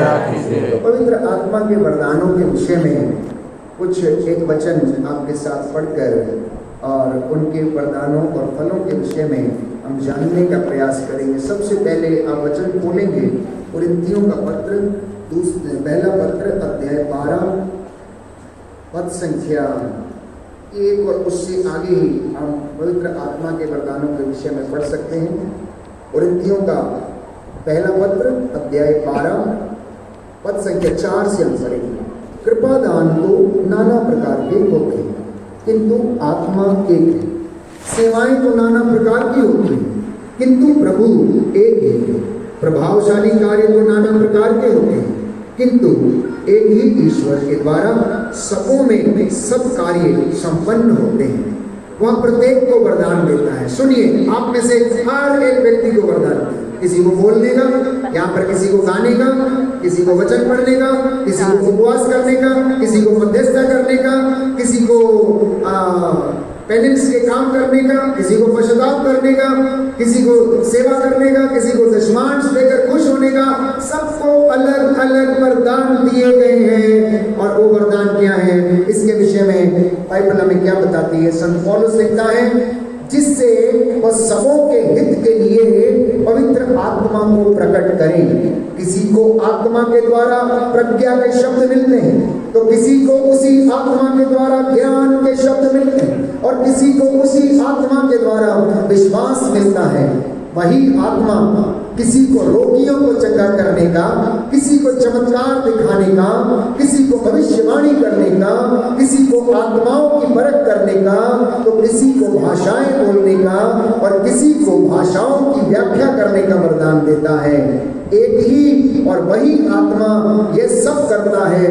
दया कीजिए। तो पवित्र आत्मा के वरदानों के विषय में कुछ एक वचन आपके साथ पढ़कर और उनके वरदानों और फलों के विषय में हम जानने का प्रयास करेंगे। सबसे पहले आप वचन खोलेंगे कुरिन्थियों का पत्र, पहला पत्र, अध्याय 12, पद संख्या 1 और उससे आगे ही हम पवित्र आत्मा के वरदानों के विषय में पढ़ सकते हैं। कुरिन्थियों का पहला पत्र, अध्याय 12, पद संख्या 4 से हम पढ़ेंगे। कृपा दान तो नाना प्रकार के होते हैं, किंतु आत्मा एक है। सेवाएं तो नाना प्रकार की होती हैं, किंतु प्रभु एक ही है। प्रभावशाली कार्य तो नाना प्रकार के होते हैं, किंतु एक ही ईश्वर के द्वारा सबों में सब कार्य संपन्न होते हैं। वह प्रत्येक को वरदान देता है। सुनिए, आप में से हर एक व्यक्ति को वरदान देता है। किसी को बोलने का, यहाँ पर किसी को गाने का, किसी को वचन पढ़ने का, किसी को उपवास करने का, किसी को मध्यस्थता करने का, किसी को पेनेंस के काम करने का, किसी को पश्चाताप करने का, किसी को सेवा करने का, किसी को दशमांश देकर खुश होने का। सबको अलग अलग वरदान दिए गए हैं। और वो वरदान क्या है, इसके विषय में बाइबल हमें क्या बताती है। संत पौलुस लिखता है, जिससे वह सबों के हित के लिए पवित्र आत्मा को प्रकट करें। किसी को आत्मा के द्वारा प्रज्ञा के शब्द मिलते हैं, तो किसी को उसी आत्मा के द्वारा ज्ञान के शब्द मिलते हैं, और किसी को उसी आत्मा के द्वारा विश्वास मिलता है। वही आत्मा किसी को रोगियों को चंगा करने का, किसी को चमत्कार दिखाने का, किसी को भविष्यवाणी करने का, किसी को आत्माओं की परख करने का, तो किसी को भाषाएं बोलने का, और किसी को भाषाओं की व्याख्या करने का वरदान देता है। एक ही और वही आत्मा ये सब करता है।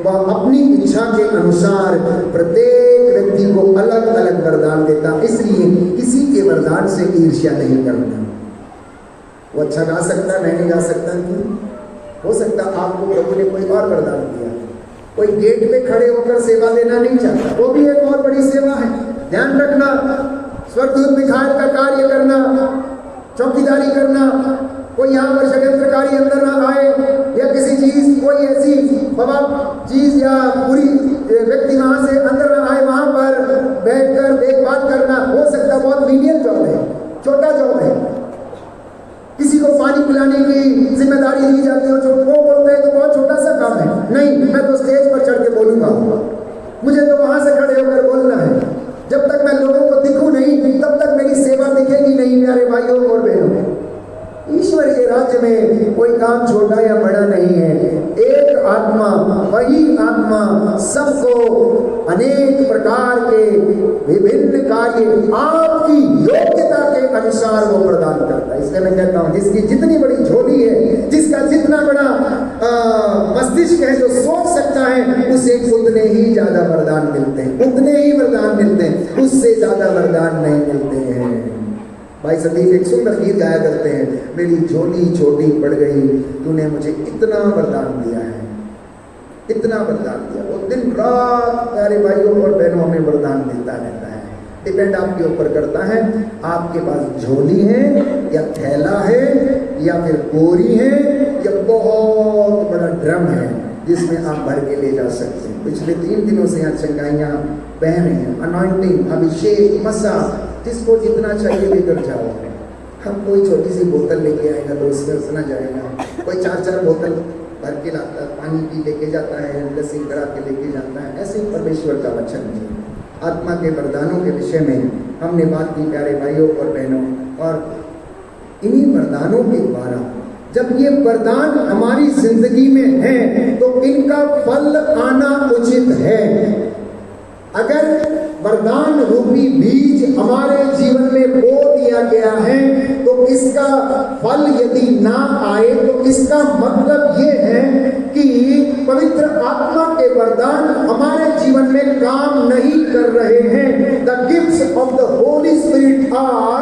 वह अपनी इच्छा के अनुसार प्रत्येक व्यक्ति को अलग अलग वरदान देता। इसलिए किसी के वरदान से ईर्ष्या नहीं करना। वो अच्छा गा सकता है, मैं नहीं गा सकता, क्यों? हो सकता आपको प्रभु ने कोई और वरदान दिया। कोई गेट पे खड़े होकर सेवा देना नहीं चाहता, वो भी एक बहुत बड़ी सेवा है। ध्यान रखना, स्वर्गदूत मिखाइल का कार्य करना, चौकीदारी करना, कोई यहाँ पर षड्यंत्रकारी अंदर ना आए, या किसी चीज कोई ऐसी बाबा चीज या पूरी व्यक्ति वहां से अंदर ना आए, वहां पर बैठकर देखभाल करना। हो सकता बहुत मीडियम जॉब है, छोटा जॉब है। किसी को पानी पिलाने की जिम्मेदारी दी जाती है, जो वो बोलते हैं तो बहुत छोटा सा काम है। नहीं, मैं तो स्टेज पर चढ़ के बोलूंगा, मुझे तो वहां से खड़े होकर बोलना है। जब तक मैं लोगों को दिखूं नहीं, तब तक मेरी सेवा दिखेगी नहीं। प्यारे भाइयों और बहनों, ईश्वर के राज्य में कोई काम छोटा या बड़ा नहीं है। एक आत्मा, वही आत्मा सबको अनेक प्रकार के विभिन्न कार्य आपकी योग्यता के अनुसार वो प्रदान करता है। इसलिए मैं कहता हूँ, जिसकी जितनी बड़ी झोली है, जिसका जितना बड़ा मस्तिष्क है, जो सोच सकता है, उसे उतने ही ज्यादा वरदान मिलते हैं, उतने ही वरदान मिलते हैं, उससे ज्यादा वरदान नहीं मिलते हैं। भाई सतीश एक सुंदर गीत गाया करते हैं, मेरी झोली छोटी पड़ गई, तूने मुझे इतना वरदान दिया है, इतना वरदान दिया। वो दिन रात प्यारे भाइयों और बहनों हमें वरदान देता रहता है। डिपेंड आपके ऊपर करता है, आपके पास झोली है या थैला है या फिर बोरी है या बहुत बड़ा ड्रम है जिसमें आप भर के ले जा सकते हैं। पिछले 3 दिनों से यहाँ चंगाइयाँ बह रही हैं, अनॉइंटिंग, अभिषेक, मसा, जिसको जितना चाहिए लेकर जाओ। हम कोई छोटी सी बोतल लेके आएगा तो उसमें उतना जाएगा, कोई 4-4 बोतल भर के लाता है, पानी की लेके जाता है, लस्सी करा के लेके जाता है। ऐसे ही परमेश्वर का वचन है। आत्मा के वरदानों के विषय में हमने बात की प्यारे भाइयों और बहनों, और इन्हीं वरदानों के द्वारा जब ये वरदान हमारी जिंदगी में है तो इनका फल आना उचित है। अगर वरदान रूपी बीज हमारे जीवन में बो दिया गया है तो इसका फल यदि ना आए तो इसका मतलब ये है कि पवित्र आत्मा के वरदान हमारे जीवन में काम नहीं कर रहे हैं। The gifts of the holy spirit are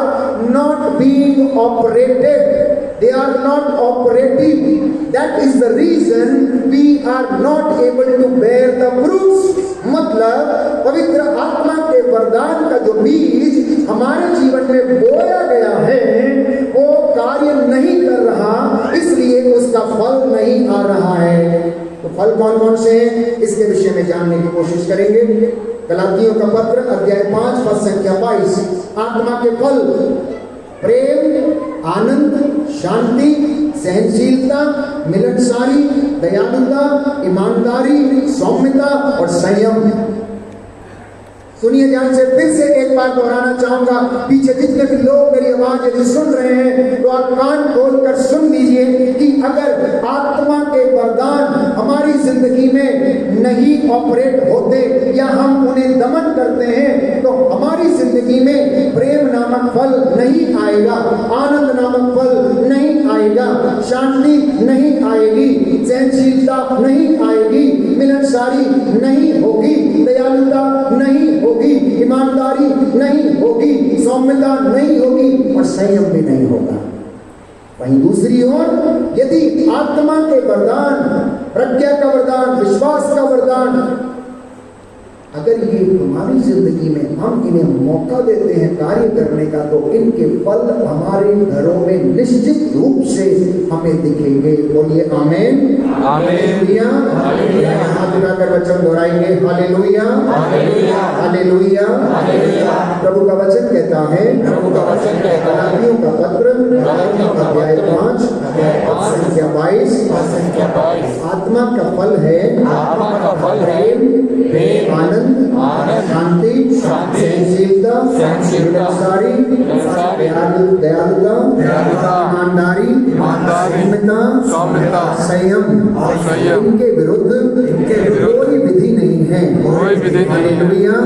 not being operated, they are not operating. That is the reason we are not able to bear the fruits. मतलब पवित्र आत्मा के वरदान का जो बीज हमारे जीवन में बोया गया है वो कार्य नहीं कर रहा, इसलिए उसका फल नहीं आ रहा है। फल कौन कौन से हैं इसके विषय में जानने की कोशिश करेंगे। गलातियों का पत्र अध्याय 5 पद संख्या 22। आत्मा के फल प्रेम, आनंद, शांति, सहनशीलता, मिलनसारी, दयालुता, ईमानदारी, सौम्यता और संयम। सुनिए ध्यान से, फिर से एक बार दोहराना चाहूंगा। पीछे जितने भी लोग मेरी आवाज यदि सुन रहे हैं तो आप कान खोलकर सुन लीजिए कि अगर आत्मा के वरदान हमारी जिंदगी में नहीं ऑपरेट होते या हम उन्हें दमन करते हैं तो हमारी जिंदगी में प्रेम नामक फल नहीं आएगा, आनंद नामक फल नहीं आएगा, शांति नहीं आएगी, सहनशीलता नहीं आएगी, मिलनसारी नहीं होगी, दयालुता नहीं होगी, ईमानदारी नहीं होगी, सौम्यता नहीं होगी और संयम भी नहीं होगा। वहीं दूसरी ओर यदि आत्मा के वरदान, प्रज्ञा का वरदान, विश्वास का वरदान, अगर ये हमारी जिंदगी में हम इन्हें मौका देते हैं कार्य करने का तो इनके फल हमारे घरों में निश्चित रूप से हमें दिखेंगे। बोलिए आमीन। हालेलुया। हाथ उठाकर वचन दोहराएंगे, हालेलुया, हालेलुया। प्रभु का वचन कहता है, गलातियों का पत्र अध्याय 5 संख्या 22, आत्मा का फल है प्रेम, आनंद, शांति, सहनशीलता, मिलनसारी, दयालुता, ईमानदारी, सौम्यता, संयम। इनके विरुद्ध कोई विधि नहीं है। हालेलुया।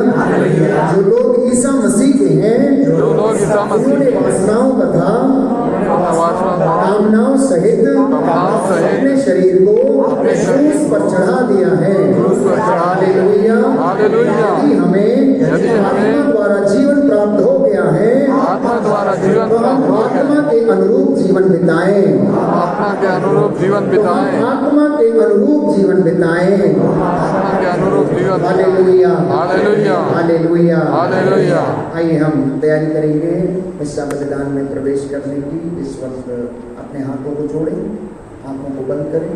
जो लोग ईसा मसीह के हैं उन्होंने वासनाओं तथा कामनाओं सहित अपने शरीर को क्रूस पर चढ़ा दिया है। हालेलुया। यदि हमें आत्मा द्वारा जीवन प्राप्त हो गया है तो हम आत्मा के अनुरूप जीवन बिताएं, आत्मा के अनुरूप जीवन बिताएं, आत्मा के अनुरूप जीवन बिताएं। आत्मा के अनुरूप जीवन। Hallelujah, hallelujah, hallelujah, hallelujah. आइए हम तैयारी करेंगे हिस्सा बलिदान में प्रवेश करने की। इस वक्त अपने हाथों को जोड़ें, आंखों को बंद करें।